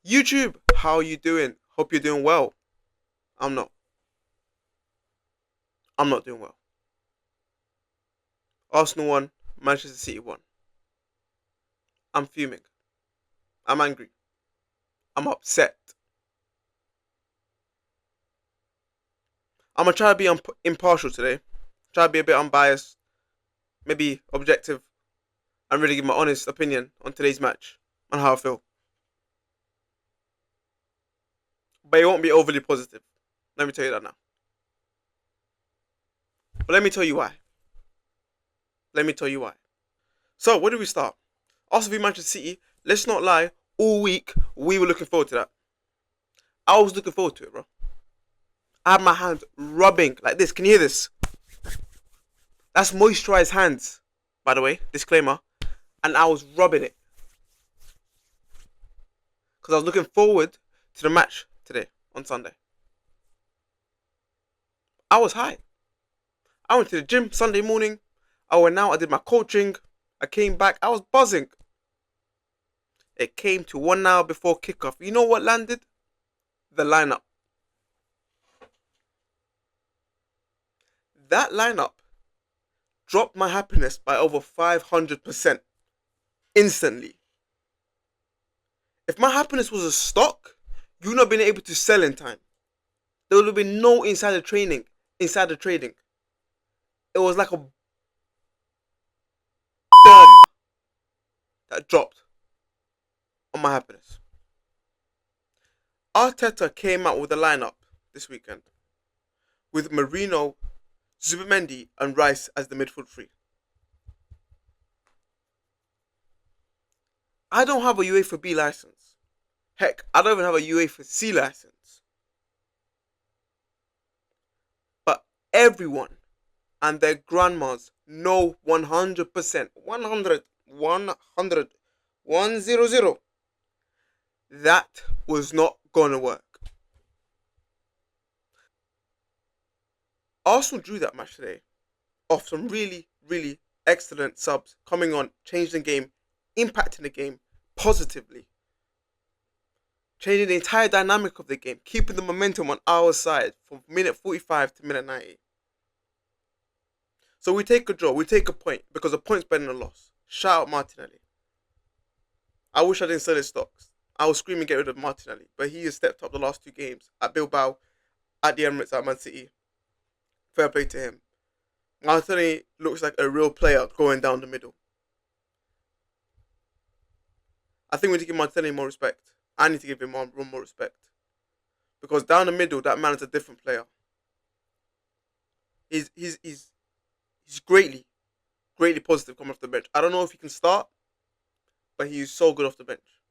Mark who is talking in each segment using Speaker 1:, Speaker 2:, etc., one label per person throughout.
Speaker 1: YouTube, how you doing? Hope you're doing well. I'm not. I'm not doing well. Arsenal won, Manchester City won. I'm fuming. I'm angry. I'm upset. I'm gonna try to be impartial today. Try to be a bit unbiased, maybe objective, and really give my honest opinion on today's match and how I feel. But it won't be overly positive. Let me tell you that now. But let me tell you why. Let me tell you why. So, where do we start? Arsenal v Manchester City. Let's not lie. All week we were looking forward to that. I was looking forward to it, bro. I had my hands rubbing like this. Can you hear this? That's moisturized hands, by the way. Disclaimer. And I was rubbing it. Because I was looking forward to the match today, on Sunday. I was high. I went to the gym Sunday morning. I went out, I did my coaching. I came back, I was buzzing. It came to 1 hour before kickoff. You know what landed? The lineup. That lineup dropped my happiness by over 500% instantly. If my happiness was a stock, you would not have been able to sell in time. There would have been no insider trading. It was like a bomb that dropped on my happiness. Arteta came out with a lineup this weekend with Marino, Zubimendi and Rice as the midfield three. I don't have a UEFA B license. Heck, I don't even have a UEFA C license. But everyone and their grandmas know 100%, 100, 100, that was not gonna work. Arsenal drew that match today off some really, really excellent subs coming on, changing the game, impacting the game positively, changing the entire dynamic of the game, keeping the momentum on our side from minute 45 to minute 90. So we take a draw, we take a point, because a point's better than a loss. Shout out Martinelli. I wish I didn't sell his stocks. I was screaming get rid of Martinelli, but he has stepped up the last 2 games at Bilbao, at the Emirates, at Man City. Fair play to him. Martinelli looks like a real player going down the middle. I think we need to give Martinelli more respect. I need to give him more respect. Because down the middle, that man is a different player. He's greatly positive coming off the bench. I don't know if he can start, but he's so good off the bench.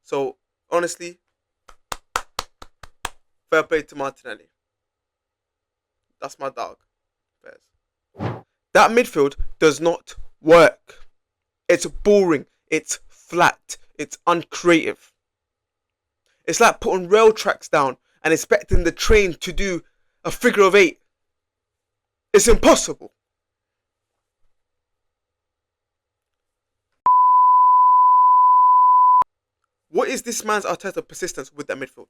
Speaker 1: So, honestly, fair play to Martinelli. That's my dog. Fairs. That midfield does not work. It's boring. It's flat. It's uncreative. It's like putting rail tracks down and expecting the train to do a figure of 8. It's impossible. What is this man's Arteta persistence with that midfield?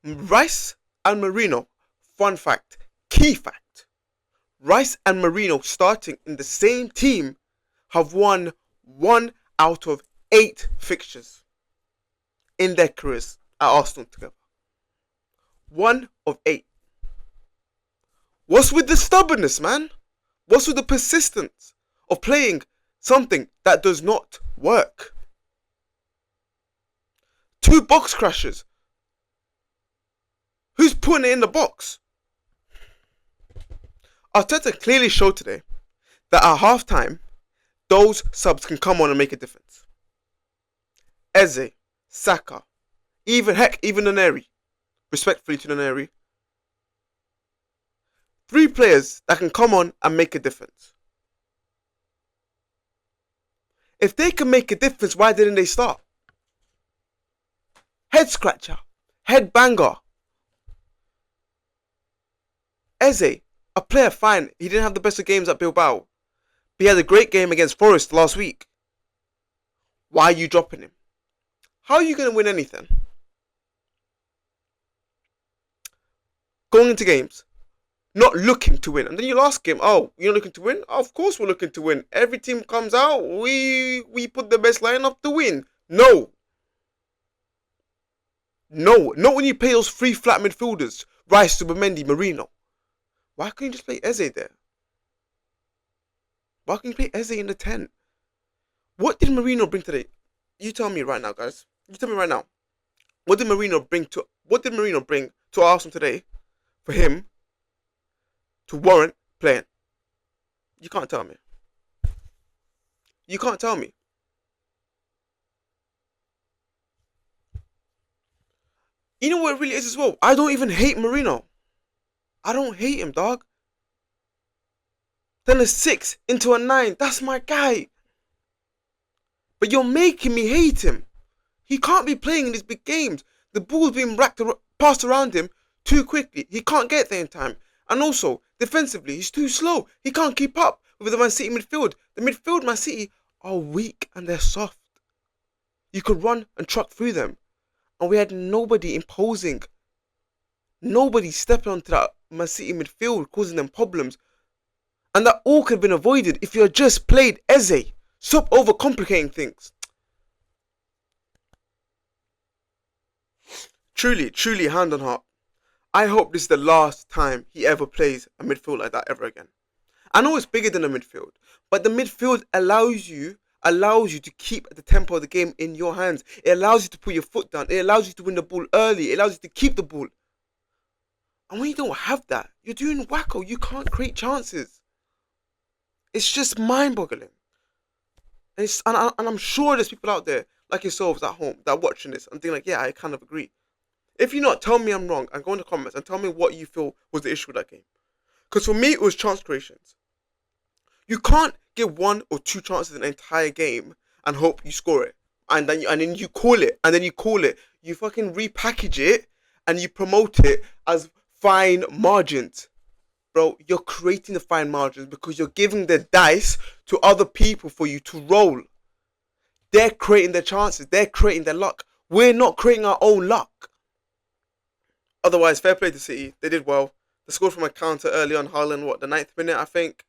Speaker 1: Rice and Marino, fun fact, key fact. Rice and Marino starting in the same team have won 1 out of 8 fixtures in their careers at Arsenal together. 1 of 8. What's with the stubbornness, man? What's with the persistence of playing something that does not work? 2 box crashes. Who's putting it in the box? Arteta clearly showed today that at halftime, those subs can come on and make a difference. Eze, Saka, even Noneri. Respectfully to Noneri. 3 players that can come on and make a difference. If they can make a difference, why didn't they start? Head scratcher, head banger. Eze, a player, fine. He didn't have the best of games at Bilbao. But he had a great game against Forest last week. Why are you dropping him? How are you going to win anything? Going into games, not looking to win. And then your last game, oh, you're looking to win? Of course we're looking to win. Every team comes out, we put the best lineup to win. No. No. Not when you play those three flat midfielders. Rice, Subamendi, Marino. Why can't you just play Eze there? Why can't you play Eze in the 10? What did Marino bring today? You tell me right now, guys. You tell me right now. What did Marino bring to Arsenal today for him to warrant playing? You can't tell me. You can't tell me. You know what it really is as well? I don't even hate Marino. I don't hate him, dog. Then a 6 into a 9. That's my guy. But you're making me hate him. He can't be playing in these big games. The ball's being passed around him too quickly. He can't get there in time. And also, defensively, he's too slow. He can't keep up with the Man City midfield. The midfield Man City are weak and they're soft. You could run and truck through them. And we had nobody imposing. Nobody stepping onto that Man City midfield, causing them problems. And that all could have been avoided if you had just played Eze. Stop overcomplicating things. Truly, hand on heart. I hope this is the last time he ever plays a midfield like that ever again. I know it's bigger than a midfield, but the midfield allows you to keep the tempo of the game in your hands. It allows you to put your foot down. It allows you to win the ball early. It allows you to keep the ball. And when you don't have that, you're doing wacko. You can't create chances. It's just mind-boggling. And I'm sure there's people out there like yourselves at home that are watching this and think like, yeah, I kind of agree. If you're not, tell me I'm wrong and go in the comments and tell me what you feel was the issue with that game. Because for me, it was chance creations. You can't get 1 or 2 chances in an entire game and hope you score it. And then you call it. And then you call it. You fucking repackage it and you promote it as fine margins. Bro, you're creating the fine margins because you're giving the dice to other people for you to roll. They're creating their chances. They're creating their luck. We're not creating our own luck. Otherwise, fair play to City. They did well. They scored from a counter early on. Haaland, the 9th minute, I think.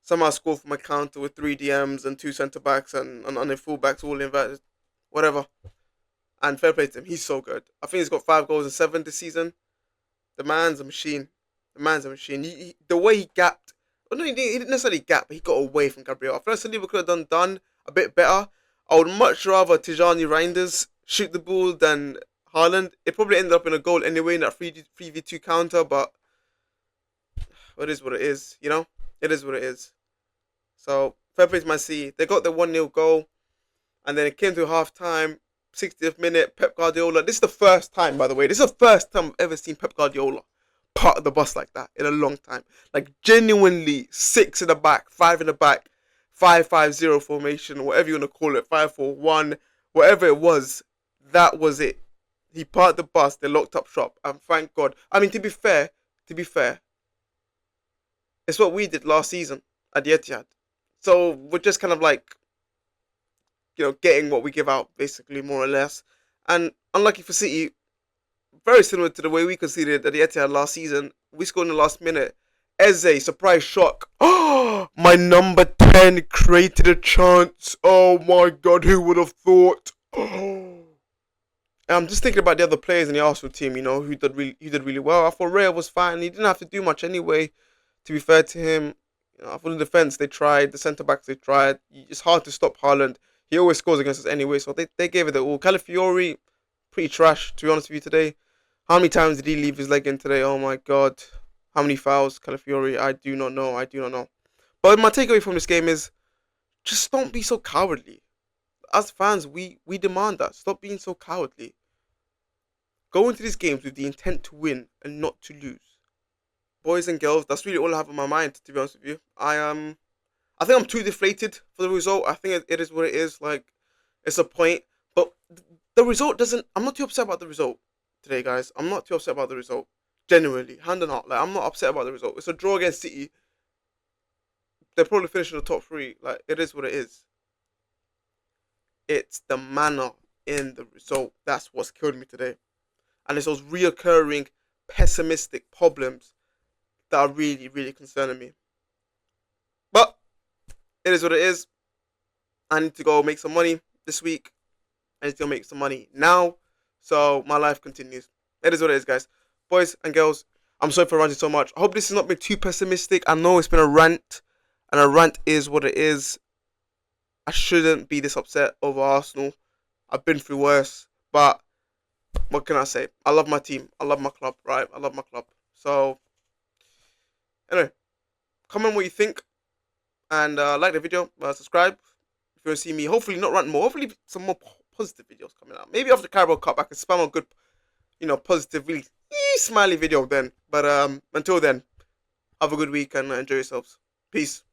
Speaker 1: Somehow scored from a counter with 3 DMs and 2 centre-backs and their full-backs all inverted. Whatever. And fair play to him. He's so good. I think he's got 5 goals and 7 this season. The man's a machine. The way he gapped. Well, no, he didn't necessarily gap, but he got away from Gabriel. I feel like Saliba could have done a bit better. I would much rather Tijani Reinders shoot the ball than Haaland. It probably ended up in a goal anyway in that 3v2 counter, but it is what it is, you know? It is what it is. So, fair play to Man City. They got the 1-0 goal, and then it came to half-time, 60th minute, Pep Guardiola. This is the first time, by the way. This is the first time I've ever seen Pep Guardiola part of the bus like that in a long time. Like, genuinely, 6 in the back, 5 in the back, 5-5-0 formation, whatever you want to call it, 5-4-1, whatever it was, that was it. He parked the bus, they locked up shop, and thank God. I mean, to be fair, it's what we did last season at the Etihad. So we're just kind of like, getting what we give out, basically, more or less. And unlucky for City, very similar to the way we conceded at the Etihad last season. We scored in the last minute. Eze, surprise shock. Oh, my number 10 created a chance. Oh my God, who would have thought? Oh. I'm just thinking about the other players in the Arsenal team, who did really well. I thought Raya was fine. He didn't have to do much anyway, to be fair to him. I thought the defence, they tried. The centre-backs, they tried. It's hard to stop Haaland. He always scores against us anyway, so they gave it all. Calafiori, pretty trash, to be honest with you today. How many times did he leave his leg in today? Oh my God. How many fouls, Calafiori? I do not know. But my takeaway from this game is, just don't be so cowardly. As fans, we demand that. Stop being so cowardly. Go into these games with the intent to win and not to lose. Boys and girls, that's really all I have on my mind, to be honest with you. I think I'm too deflated for the result. I think it is what it is. Like, it's a point. But the result doesn't... I'm not too upset about the result today, guys. I'm not too upset about the result. Genuinely. Hand on heart. Like, I'm not upset about the result. It's a draw against City. They're probably finishing the top 3. Like, it is what it is. It's the manner in the result. That's what's killed me today. And it's those reoccurring pessimistic problems that are really, really concerning me. But it is what it is. I need to go make some money this week. I need to go make some money now. So my life continues. It is what it is, guys. Boys and girls, I'm sorry for ranting so much. I hope this has not been too pessimistic. I know it's been a rant, and a rant is what it is. I shouldn't be this upset over Arsenal. I've been through worse, but what can I say? I love my team. I love my club, right? I love my club. So, anyway, comment what you think, and like the video, subscribe if you want to see me. Hopefully not rant more. Hopefully some more positive videos coming out. Maybe after Carabao Cup, I can spam a good, positive, really smiley video then. But until then, have a good week and enjoy yourselves. Peace.